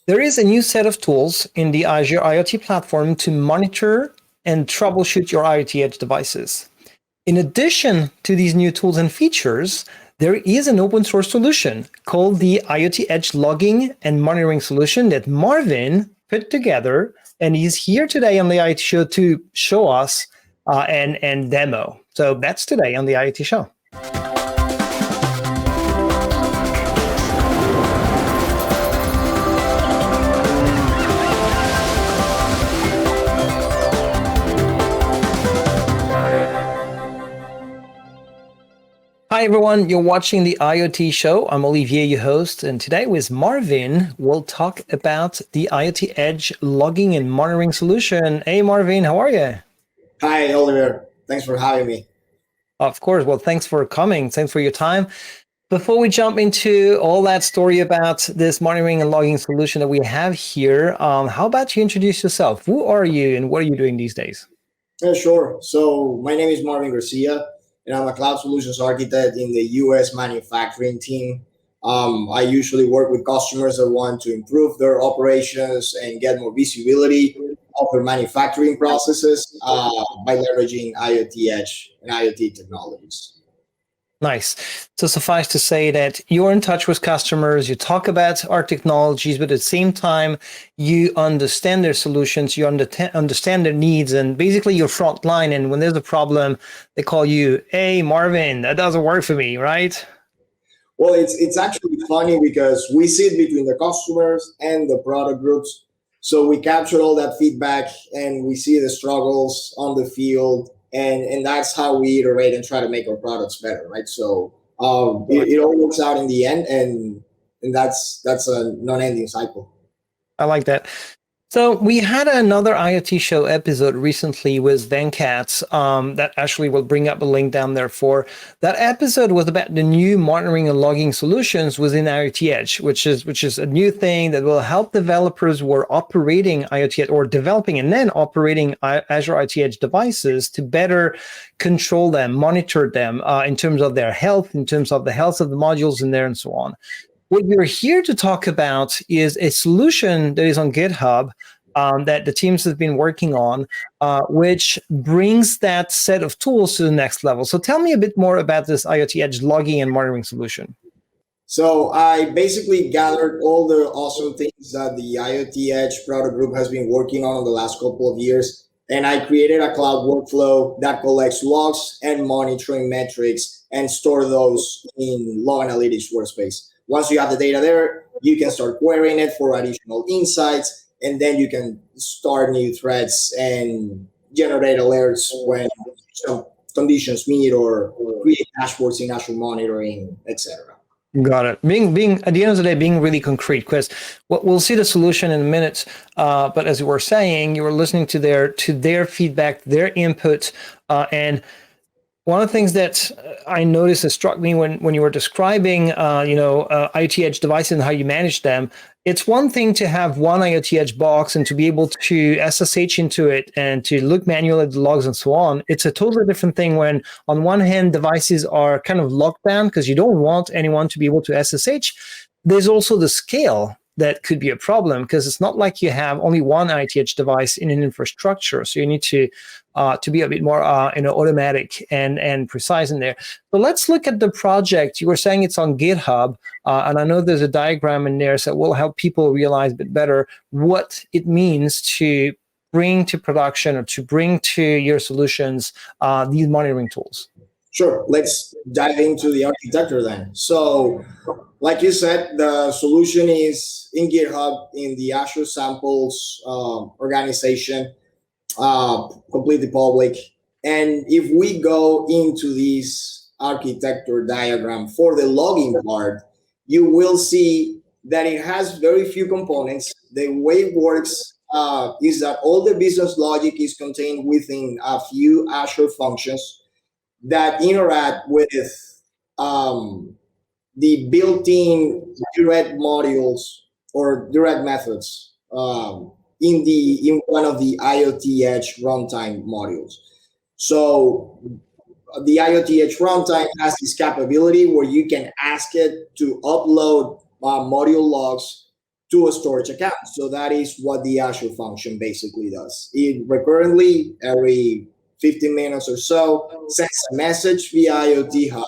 There is a new set of tools in the Azure IoT platform to monitor and troubleshoot your IoT Edge devices. In addition to these new tools and features, there is an open source solution called the IoT Edge logging and monitoring solution that Marvin put together, and he's here today on the IoT Show to show us and demo. So that's today on the IoT Show. Hi, everyone. You're watching the IoT Show. I'm Olivier, your host. And today with Marvin, we'll talk about the IoT Edge logging and monitoring solution. Hey, Marvin, how are you? Hi, Oliver. Thanks for having me. Of course. Well, thanks for coming. Thanks for your time. Before we jump into all that story about this monitoring and logging solution that we have here, how about you introduce yourself? Who are you and what are you doing these days? Yeah, sure. So my name is Marvin Garcia, and I'm a cloud solutions architect in the US manufacturing team. I usually work with customers that want to improve their operations and get more visibility of their manufacturing processes by leveraging IoT Edge and IoT technologies. Nice. So suffice to say that you're in touch with customers, you talk about our technologies, but at the same time, you understand their solutions, you understand their needs, and basically you're front line. And when there's a problem, they call you, hey, Marvin, that doesn't work for me, right? Well, it's actually funny because we sit between the customers and the product groups. So we capture all that feedback and we see the struggles on the field. And that's how we iterate and try to make our products better, right? So it all works out in the end, and that's a non-ending cycle. I like that. So we had another IoT Show episode recently with Venkat that actually will bring up a link down there for. That episode was about the new monitoring and logging solutions within IoT Edge, which is a new thing that will help developers who are operating IoT Edge or developing and then operating Azure IoT Edge devices to better control them, monitor them in terms of their health, in terms of the health of the modules in there and so on. What we're here to talk about is a solution that is on GitHub that the teams have been working on, which brings that set of tools to the next level. So tell me a bit more about this IoT Edge logging and monitoring solution. So I basically gathered all the awesome things that the IoT Edge product group has been working on the last couple of years. And I created a cloud workflow that collects logs and monitoring metrics and store those in Log Analytics workspace. Once you have the data there, you can start querying it for additional insights, and then you can start new threads and generate alerts when some conditions meet or create dashboards in Azure monitoring, etc. Got it. Being at the end of the day, being really concrete, because we'll see the solution in a minute. But as you were saying, you were listening to their feedback, their input, and one of the things that I noticed that struck me when you were describing, IoT Edge devices and how you manage them, it's one thing to have one IoT Edge box and to be able to SSH into it and to look manually at the logs and so on. It's a totally different thing when, on one hand, devices are kind of locked down because you don't want anyone to be able to SSH. There's also the scale that could be a problem because it's not like you have only one IoT Edge device in an infrastructure. So you need to be a bit more automatic and precise in there. So let's look at the project. You were saying it's on GitHub, and I know there's a diagram in there that will help people realize a bit better what it means to bring to production or to bring to your solutions these monitoring tools. Sure. Let's dive into the architecture then. So, like you said, the solution is in GitHub in the Azure Samples organization, completely public. And if we go into this architecture diagram for the logging part, you will see that it has very few components. The way it works is that all the business logic is contained within a few Azure functions that interact with the built-in direct modules or direct methods in one of the IoT Edge runtime modules. So the IoT Edge runtime has this capability where you can ask it to upload module logs to a storage account. So that is what the Azure function basically does. It recurrently, every 15 minutes or so, sends a message via IoT Hub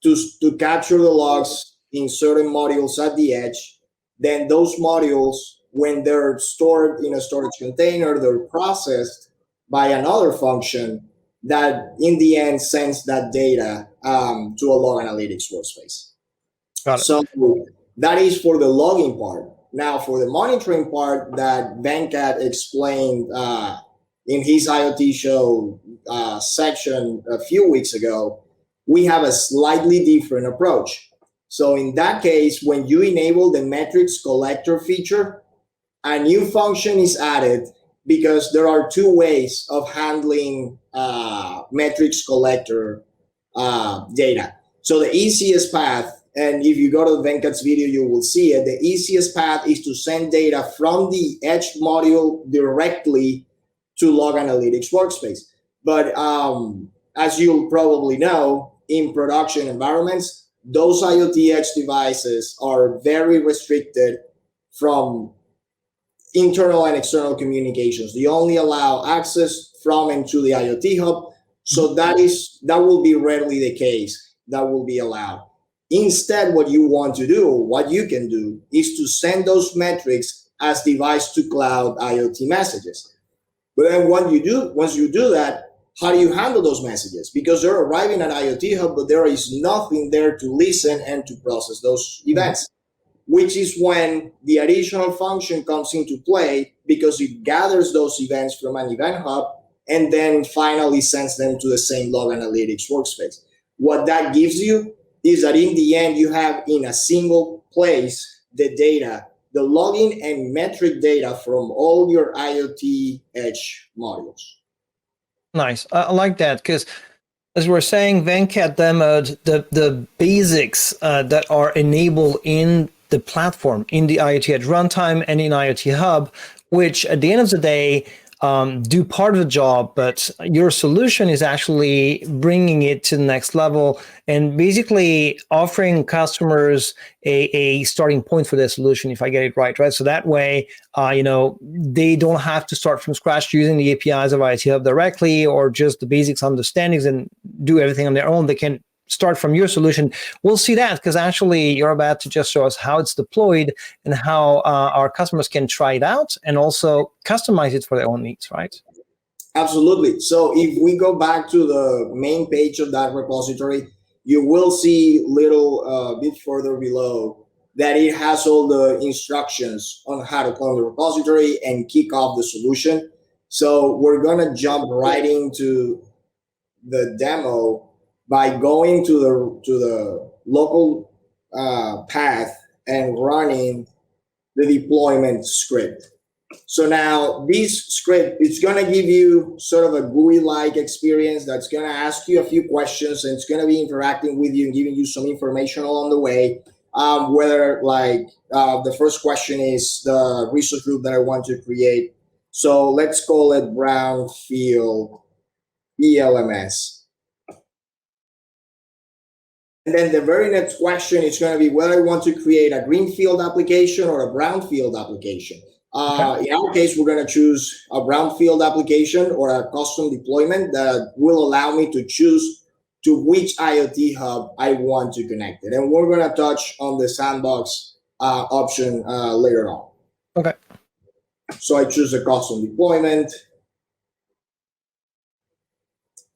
to capture the logs in certain modules at the edge. Then those modules, when they're stored in a storage container, they're processed by another function that in the end sends that data to a log analytics workspace. Got it. So that is for the logging part. Now for the monitoring part that Venkat explained in his IoT Show section a few weeks ago, we have a slightly different approach. So in that case, when you enable the metrics collector feature, a new function is added because there are two ways of handling metrics collector data. So the easiest path, and if you go to Venkat's video, you will see it, the easiest path is to send data from the Edge module directly to Log Analytics Workspace. But as you'll probably know, in production environments, those IoT Edge devices are very restricted from internal and external communications. They only allow access from and to the IoT Hub. So that will be rarely the case. That will be allowed. Instead, what you want to do, what you can do, is to send those metrics as device to cloud IoT messages. But then once you do that, how do you handle those messages? Because they're arriving at IoT Hub, but there is nothing there to listen and to process those events, which is when the additional function comes into play, because it gathers those events from an event hub and then finally sends them to the same Log Analytics workspace. What that gives you is that in the end, you have in a single place the data, the login and metric data from all your IoT Edge modules. Nice. I like that, because as we're saying, Venkat demoed the basics that are enabled in the platform, in the IoT Edge runtime and in IoT Hub, which at the end of the day do part of the job, but your solution is actually bringing it to the next level and basically offering customers a starting point for their solution, if I get it right? So that way, they don't have to start from scratch using the APIs of IoT Hub directly, or just the basics understandings and do everything on their own. They can start from your solution. We'll see that, because actually you're about to just show us how it's deployed and how our customers can try it out and also customize it for their own needs, right? Absolutely. So if we go back to the main page of that repository, you will see little bit further below that it has all the instructions on how to clone the repository and kick off the solution. So we're going to jump right into the demo by going to the local path and running the deployment script. So now this script, it's going to give you sort of a GUI-like experience that's going to ask you a few questions, and it's going to be interacting with you and giving you some information along the way. Whether the first question is the resource group that I want to create. So let's call it Brownfield ELMS. And then the very next question is going to be whether I want to create a greenfield application or a brownfield application. Okay. In our case, we're going to choose a brownfield application or a custom deployment that will allow me to choose to which IoT hub I want to connect it. And we're going to touch on the Sandbox option later on. Okay. So I choose a custom deployment.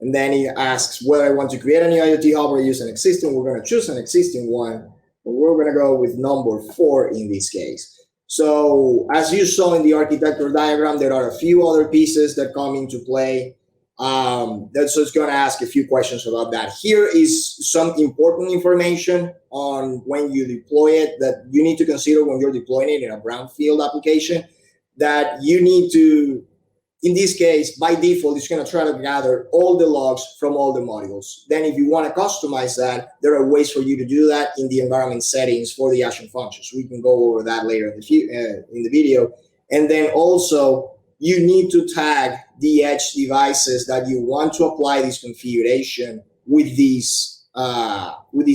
And then it asks whether I want to create a new IoT hub or use an existing. We're going to choose an existing one. And we're going to go with number 4 in this case. So as you saw in the architecture diagram, there are a few other pieces that come into play. So it's going to ask a few questions about that. Here is some important information on when you deploy it that you need to consider when you're deploying it in a brownfield application, that you need to, in this case, by default, it's going to try to gather all the logs from all the modules. Then if you want to customize that, there are ways for you to do that in the environment settings for the action functions. We can go over that later in the video. And then also, you need to tag the edge devices that you want to apply this configuration with this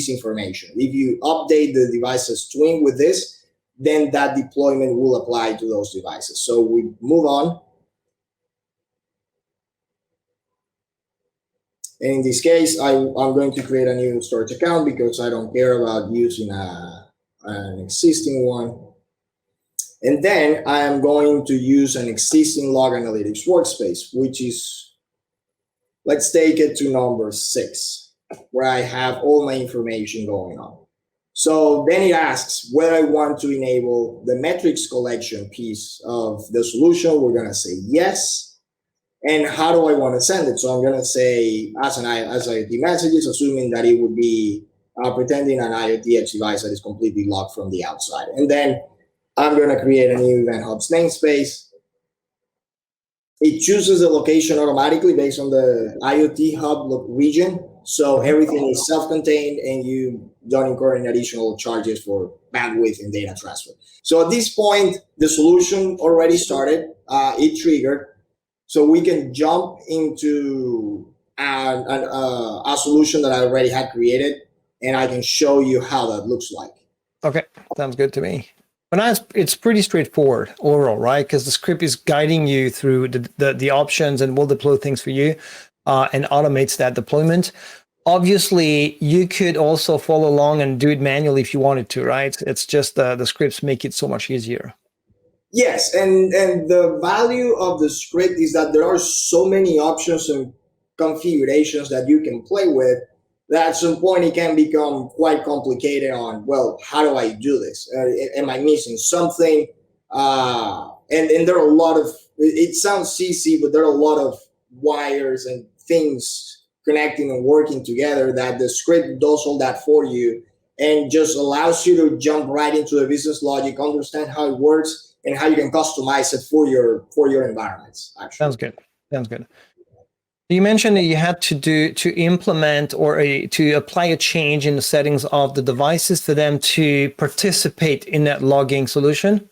information. If you update the devices twin with this, then that deployment will apply to those devices. So we move on. And in this case, I'm going to create a new storage account because I don't care about using an existing one. And then I am going to use an existing log analytics workspace, which is, let's take it to number 6, where I have all my information going on. So then it asks whether I want to enable the metrics collection piece of the solution. We're going to say yes. And how do I want to send it? So I'm going to say as IoT messages, assuming that it would be pretending an IoT Edge device that is completely locked from the outside. And then I'm going to create a new event hubs namespace. It chooses the location automatically based on the IoT hub region. So everything is self-contained and you don't incur any additional charges for bandwidth and data transfer. So at this point, the solution already started. It triggered. So we can jump into a solution that I already had created, and I can show you how that looks like. Okay, sounds good to me. But now it's pretty straightforward overall, right? Because the script is guiding you through the options and will deploy things for you and automates that deployment. Obviously, you could also follow along and do it manually if you wanted to, right? It's just the scripts make it so much easier. Yes, and the value of the script is that there are so many options and configurations that you can play with that at some point it can become quite complicated on, well, how do I do this? Am I missing something? And there are a lot of, it sounds CC, but there are a lot of wires and things connecting and working together that the script does all that for you and just allows you to jump right into the business logic, understand how it works, and how you can customize it for your environments. Actually, sounds good. Sounds good. You mentioned that you had to implement or to apply a change in the settings of the devices for them to participate in that logging solution.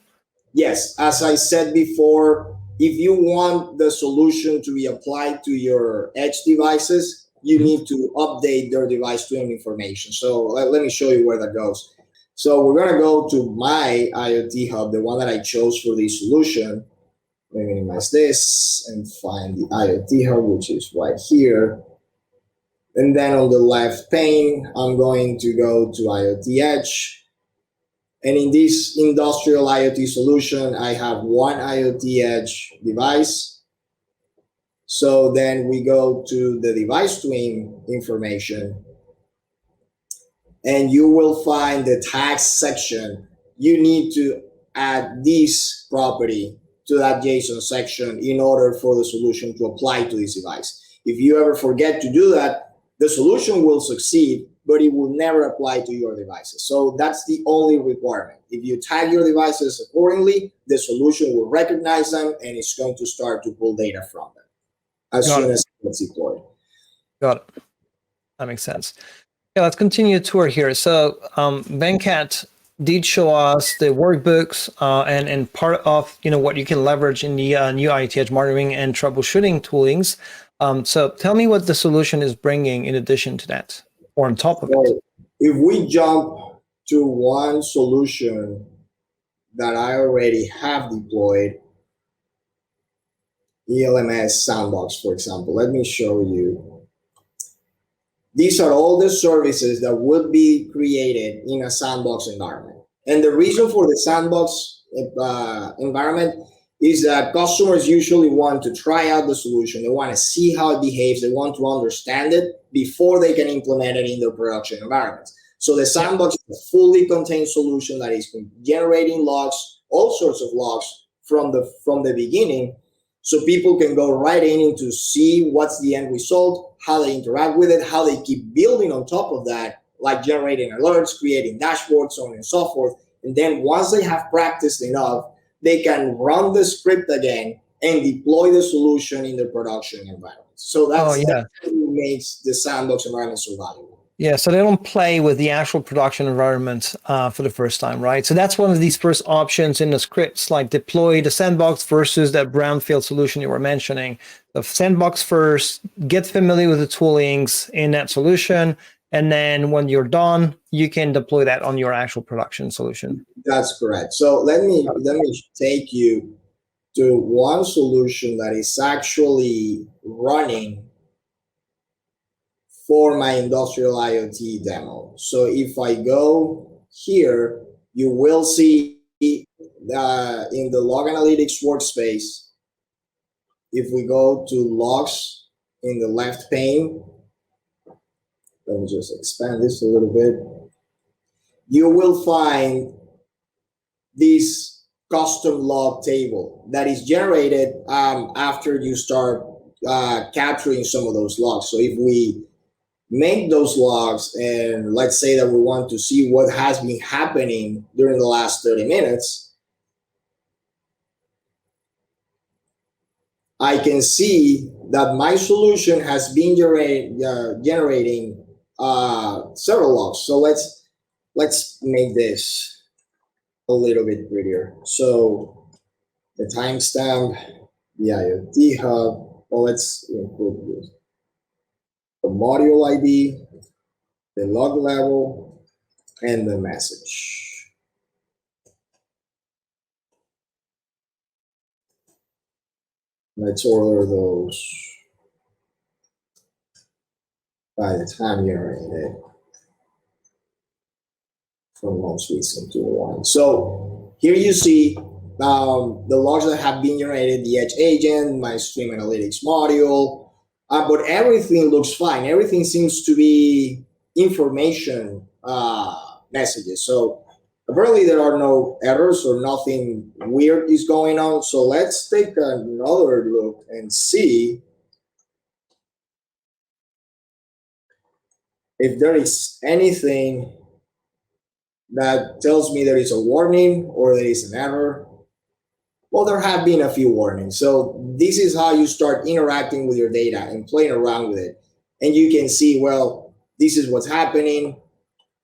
Yes, as I said before, if you want the solution to be applied to your edge devices, you need to update their device twin information. So let me show you where that goes. So we're going to go to my IoT hub, the one that I chose for this solution. Let me minimize this and find the IoT hub, which is right here. And then on the left pane, I'm going to go to IoT Edge. And in this industrial IoT solution, I have one IoT Edge device. So then we go to the device twin information. And you will find the tags section. You need to add this property to that JSON section in order for the solution to apply to this device. If you ever forget to do that, the solution will succeed, but it will never apply to your devices. So that's the only requirement. If you tag your devices accordingly, the solution will recognize them and it's going to start to pull data from them as soon as it's deployed. Got it. That makes sense. Yeah, let's continue the tour here. So Venkat did show us the workbooks and part of what you can leverage in the new IoT Edge monitoring and troubleshooting toolings. So tell me what the solution is bringing in addition to that or on top of it. If we jump to one solution that I already have deployed, ELMS Sandbox, for example, let me show you. These are all the services that would be created in a sandbox environment. And the reason for the sandbox environment is that customers usually want to try out the solution. They want to see how it behaves. They want to understand it before they can implement it in their production environments. So the sandbox is a fully contained solution that is generating logs, all sorts of logs from the beginning. So people can go right in to see what's the end result, how they interact with it, how they keep building on top of that, like generating alerts, creating dashboards, so on and so forth. And then once they have practiced enough, they can run the script again and deploy the solution in their production environment. So that's what makes the sandbox environment so valuable. Yeah, so they don't play with the actual production environment for the first time, right? So that's one of these first options in the scripts, like deploy the sandbox versus that brownfield solution you were mentioning. The sandbox first, get familiar with the toolings in that solution, And then when you're done, you can deploy that on your actual production solution. That's correct. So let me take you to one solution that is actually running for my industrial IoT demo. So if I go here, you will see in the log analytics workspace, if we go to logs in the left pane, let me just expand this a little bit, you will find this custom log table that is generated after you start capturing some of those logs. So if we make those logs and let's say that we want to see what has been happening during the last 30 minutes, I can see that my solution has been generating several logs. So let's make this a little bit prettier. So the timestamp, the IoT hub, well, let's include this. The module ID, the log level, and the message. Let's order those by the time generated from most recent to one. So here you see the logs that have been generated, the Edge agent, my stream analytics module, but everything looks fine. Everything seems to be information messages. So apparently there are no errors or nothing weird is going on. So let's take another look and see if there is anything that tells me there is a warning or there is an error. Well, there have been a few warnings. So this is how you start interacting with your data and playing around with it. And you can see, well, this is what's happening,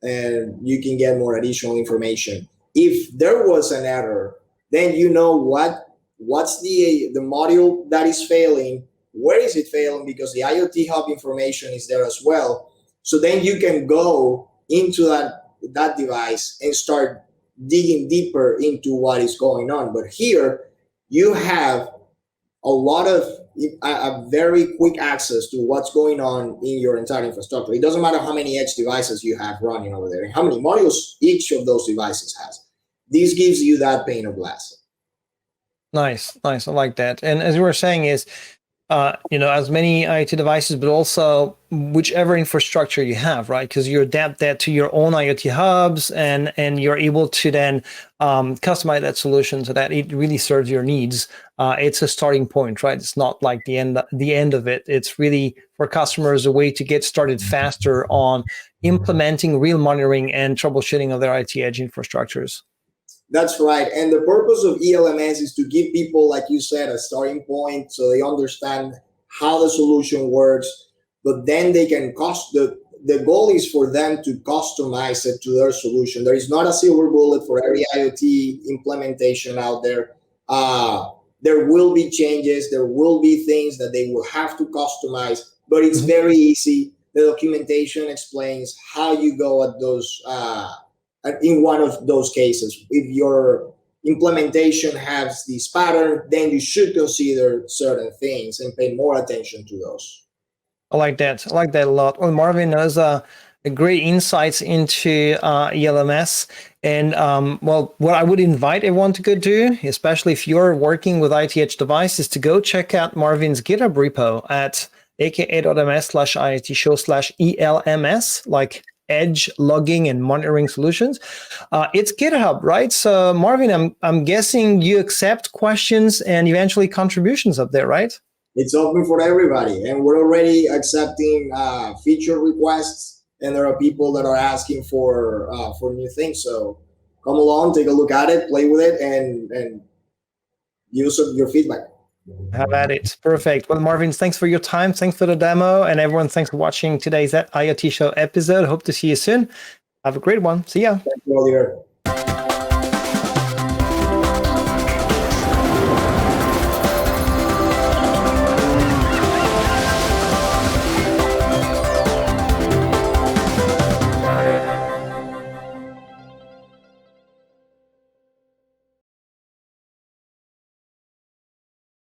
and you can get more additional information. If there was an error, then you know what's the module that is failing, where is it failing, because the IoT hub information is there as well. So then you can go into that device and start digging deeper into what is going on. But here you have a lot of a very quick access to what's going on in your entire infrastructure. It doesn't matter how many edge devices you have running over there and how many modules each of those devices has. This gives you that pane of glass. Nice. I like that. And as you were saying is, as many IoT devices, but also whichever infrastructure you have, right? Because you adapt that to your own IoT hubs, and you're able to then customize that solution so that it really serves your needs. It's a starting point, right? It's not like the end of it. It's really for customers a way to get started faster on implementing real monitoring and troubleshooting of their IoT Edge infrastructures. That's right. And the purpose of ELMS is to give people, like you said, a starting point so they understand how the solution works, but then they can the goal is for them to customize it to their solution. There is not a silver bullet for every IoT implementation out there. There will be changes. There will be things that they will have to customize, but it's very easy. The documentation explains how you go at those in one of those cases. If your implementation has this pattern, then you should consider certain things and pay more attention to those. I like that a lot. Well, Marvin has a great insights into ELMS. And what I would invite everyone to go do, especially if you're working with IoT Edge devices, to go check out Marvin's GitHub repo at aka.ms/IoT Show/ELMS, like Edge logging and monitoring solutions. It's GitHub, right? So Marvin, I'm guessing you accept questions and eventually contributions up there, right? It's open for everybody, and we're already accepting feature requests, and there are people that are asking for new things. So come along, take a look at it, play with it, and use your feedback. Have at it. Perfect. Well, Marvin, thanks for your time. Thanks for the demo. And everyone, thanks for watching today's IoT Show episode. Hope to see you soon. Have a great one. See ya. Thank you, Oliver.